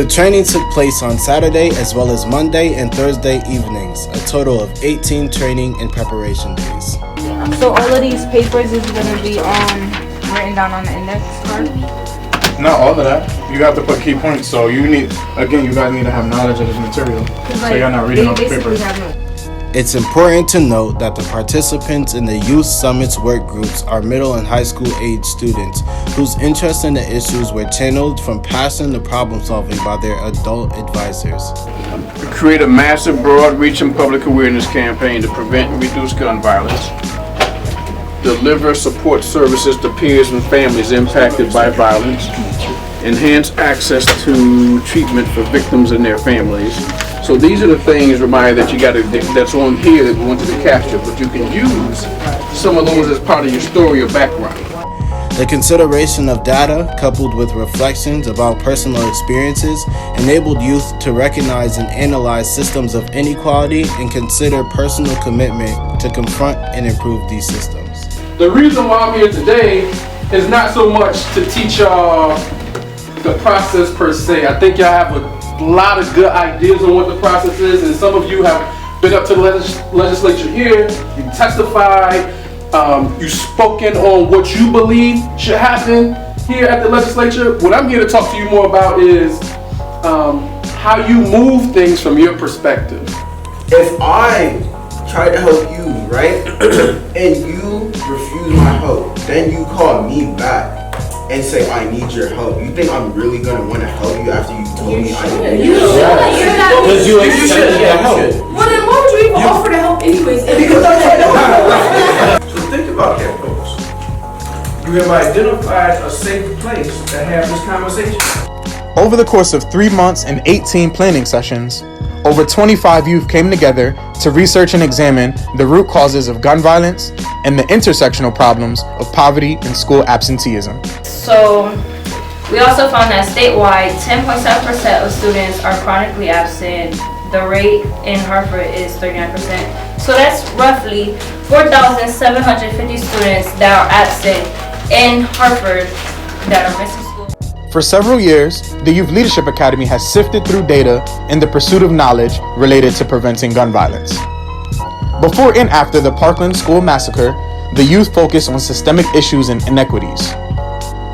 The training took place on Saturday as well as Monday and Thursday evenings, a total of 18 training and preparation days. So all of these papers is going to be written down on the index card? Not all of that. You have to put key points. So you guys need to have knowledge of this material. So you're not reading on the paper. It's important to note that the participants in the Youth Summit's work groups are middle and high school age students whose interest in the issues were channeled from passion to problem solving by their adult advisors. Create a massive, broad-reaching public awareness campaign to prevent and reduce gun violence. Deliver support services to peers and families impacted by violence. Enhance access to treatment for victims and their families. So these are the things, Ramaya, that's on here that we wanted to capture, but you can use some of those as part of your story or background. The consideration of data, coupled with reflections about personal experiences, enabled youth to recognize and analyze systems of inequality and consider personal commitment to confront and improve these systems. The reason why I'm here today is not so much to teach y'all the process per se. I think y'all have a lot of good ideas on what the process is, and some of you have been up to the legislature here, you testified, you've spoken on what you believe should happen here at the legislature. What I'm here to talk to you more about is how you move things from your perspective. If I try to help you, right, and you refuse my help, then you call me back and say, I need your help. You think I'm really gonna want to help you after you told me I need your help? Because you accepted the help. Well, then why would you even offer to help anyways? Because I'm trying to help. So think about that, folks. You have identified a safe place to have this conversation. Over the course of 3 months and 18 planning sessions, over 25 youth came together to research and examine the root causes of gun violence and the intersectional problems of poverty and school absenteeism. So we also found that statewide, 10.7% of students are chronically absent. The rate in Hartford is 39%. So that's roughly 4,750 students that are absent in Hartford that are missing school. For several years, the Youth Leadership Academy has sifted through data in the pursuit of knowledge related to preventing gun violence. Before and after the Parkland school massacre, the youth focused on systemic issues and inequities.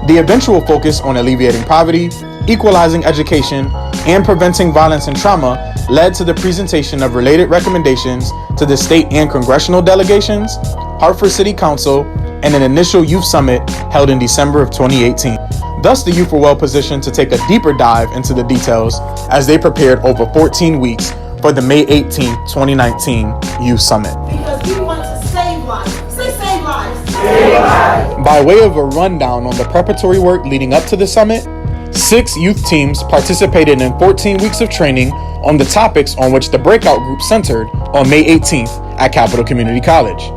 The eventual focus on alleviating poverty, equalizing education, and preventing violence and trauma led to the presentation of related recommendations to the state and congressional delegations, Hartford City Council, and an initial youth summit held in December of 2018. Thus, the youth were well positioned to take a deeper dive into the details as they prepared over 14 weeks for the May 18, 2019 Youth Summit. Because we want to save lives. Say save lives. Save lives. By way of a rundown on the preparatory work leading up to the summit, 6 youth teams participated in 14 weeks of training on the topics on which the breakout group centered on May 18th at Capital Community College.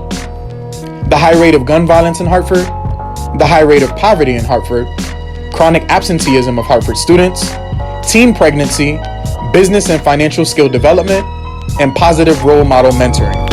The high rate of gun violence in Hartford, the high rate of poverty in Hartford, chronic absenteeism of Hartford students, teen pregnancy, business and financial skill development, and positive role model mentoring.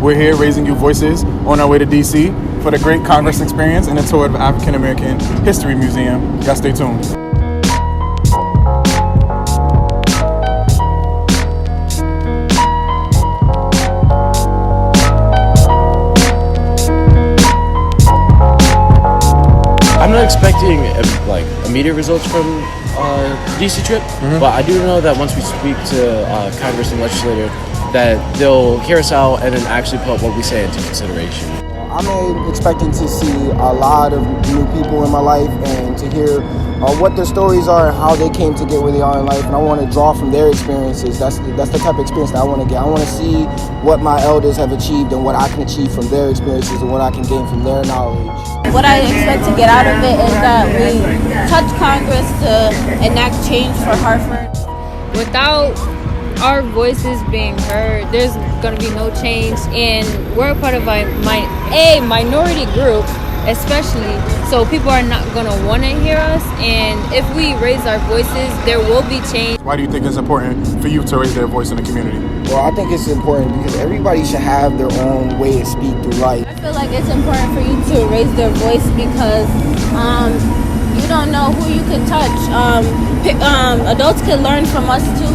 We're here raising youth voices on our way to D.C. for the Great Congress Experience and a tour of the African American History Museum. You guys stay tuned. I'm not expecting immediate results from DC trip, but I do know that once we speak to Congress and legislature, that they'll hear us out and then actually put what we say into consideration. I'm expecting to see a lot of new people in my life and to hear what their stories are and how they came to get where they are in life, and I want to draw from their experiences. That's the type of experience that I want to get. I want to see what my elders have achieved and what I can achieve from their experiences and what I can gain from their knowledge. What I expect to get out of it is that we touch Congress to enact change for Hartford. Without our voices being heard, there's going to be no change, and we're a part of a minority group especially. So people are not going to want to hear us, and if we raise our voices, there will be change. Why do you think it's important for you to raise their voice in the community? Well, I think it's important because everybody should have their own way to speak through life. I feel like it's important for you to raise their voice because you don't know who you can touch. Adults can learn from us too.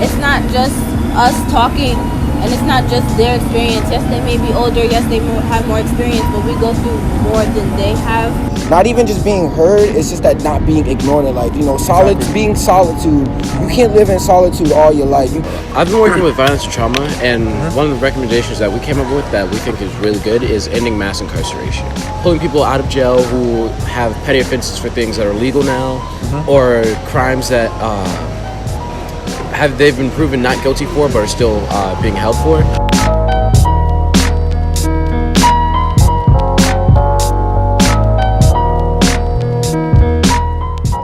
It's not just us talking, and it's not just their experience. Yes, they may be older. Yes, they have more experience, but we go through more than they have. Not even just being heard, it's just that not being ignored in life. Being solitude. You can't live in solitude all your life. I've been working with violence and trauma, and one of the recommendations that we came up with that we think is really good is ending mass incarceration. Pulling people out of jail who have petty offenses for things that are legal now, or crimes that they've been proven not guilty for but are still being held for.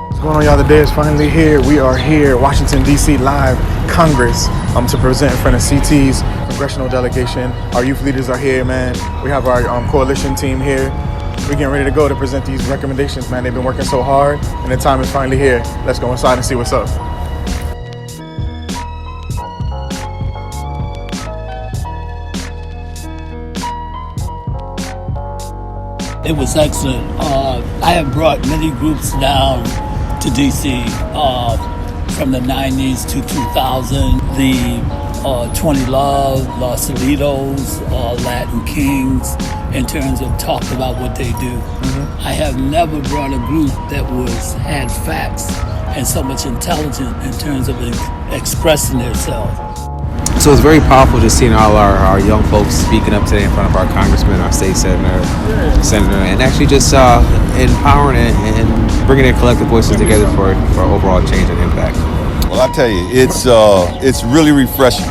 What's going on, y'all? The day is finally here. We are here, Washington D.C. live Congress to present in front of CT's congressional delegation. Our youth leaders are here, man. We have our coalition team here. We're getting ready to go to present these recommendations, man. They've been working so hard, and the time is finally here. Let's go inside and see what's up. It was excellent. I have brought many groups down to D.C. From the 90s to 2000. The 20 Love, Los Solitos, Latin Kings, in terms of talking about what they do. I have never brought a group that had facts and so much intelligence in terms of expressing themselves. So it's very powerful just seeing all our young folks speaking up today in front of our congressman, our state senator, and actually just empowering and bringing their collective voices together for overall change and impact. Well, I tell you, it's really refreshing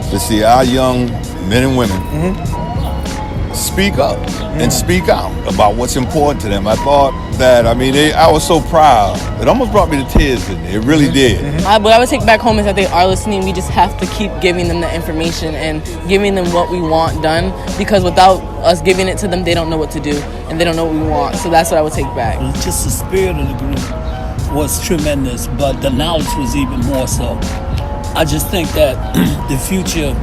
to see our young men and women speak up and speak out about what's important to them. I thought that, I was so proud. It almost brought me to tears, didn't it? It really did. What I would take back home is that they are listening. We just have to keep giving them the information and giving them what we want done, because without us giving it to them, they don't know what to do and they don't know what we want. So that's what I would take back. Just the spirit of the group was tremendous, but the knowledge was even more so. I just think that the future,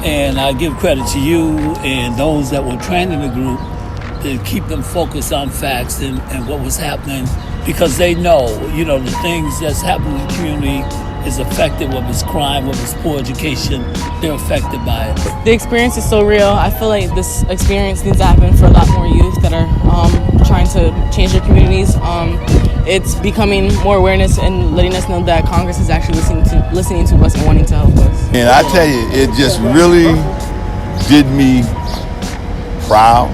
and I give credit to you and those that were training the group, to keep them focused on facts and what was happening, because they know, the things that's happening in the community is affected, whether it's crime, whether it's poor education, they're affected by it. The experience is so real. I feel like this experience needs to happen for a lot more youth that are trying to change their communities. It's becoming more awareness and letting us know that Congress is actually listening to us and wanting to help us. And I tell you, it just really did me proud.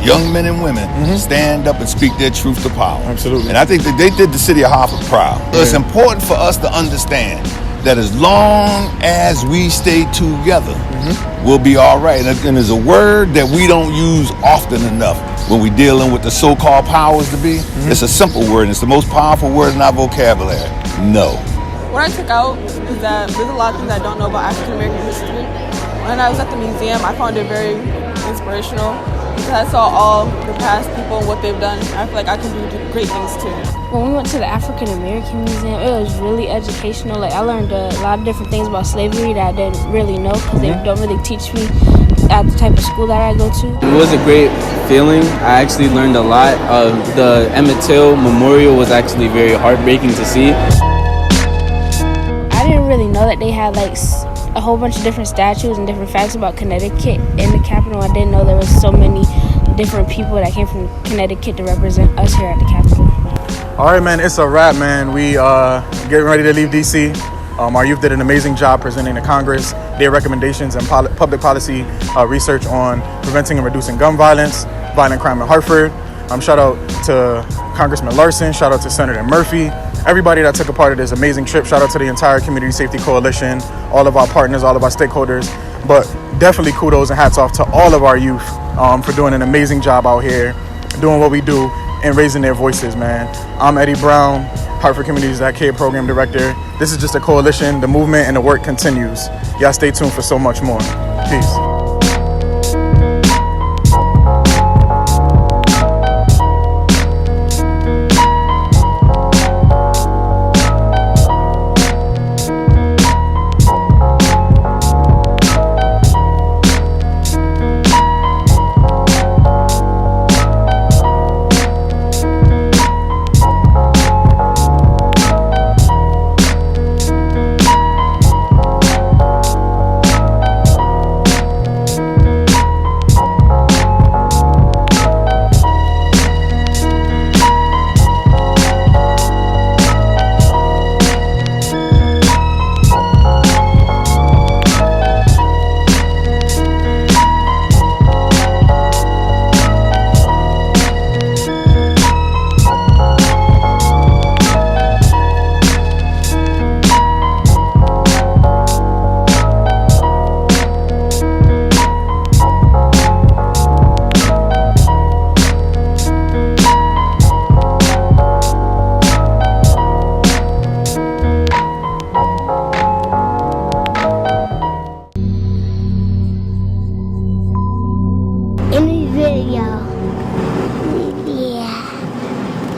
Young men and women stand up and speak their truth to power. Absolutely. And I think that they did the city of Hartford proud. Yeah. It's important for us to understand that as long as we stay together, we'll be all right. And there's a word that we don't use often enough when we're dealing with the so-called powers to be. It's a simple word, and it's the most powerful word in our vocabulary. No. What I took out is that there's a lot of things I don't know about African American history. When I was at the museum, I found it very inspirational, because I saw all the past people and what they've done. I feel like I can do great things too. When we went to the African American Museum, it was really educational. I learned a lot of different things about slavery that I didn't really know, because they don't really teach me at the type of school that I go to. It was a great feeling. I actually learned a lot. The Emmett Till Memorial was actually very heartbreaking to see. I didn't really know that they had a whole bunch of different statues and different facts about Connecticut in the Capitol. I didn't know there was so many different people that came from Connecticut to represent us here at the Capitol. All right, man, it's a wrap, man. We getting ready to leave D.C. Our youth did an amazing job presenting to Congress their recommendations and public policy research on preventing and reducing gun violence, violent crime in Hartford. Shout out to Congressman Larson, shout out to Senator Murphy, everybody that took a part of this amazing trip. Shout out to the entire Community Safety Coalition, all of our partners, all of our stakeholders. But definitely kudos and hats off to all of our youth for doing an amazing job out here, doing what we do and raising their voices, man. I'm Eddie Brown, Hartford Community's Kid Program Director. This is just a coalition. The movement and the work continues. Y'all stay tuned for so much more. Peace.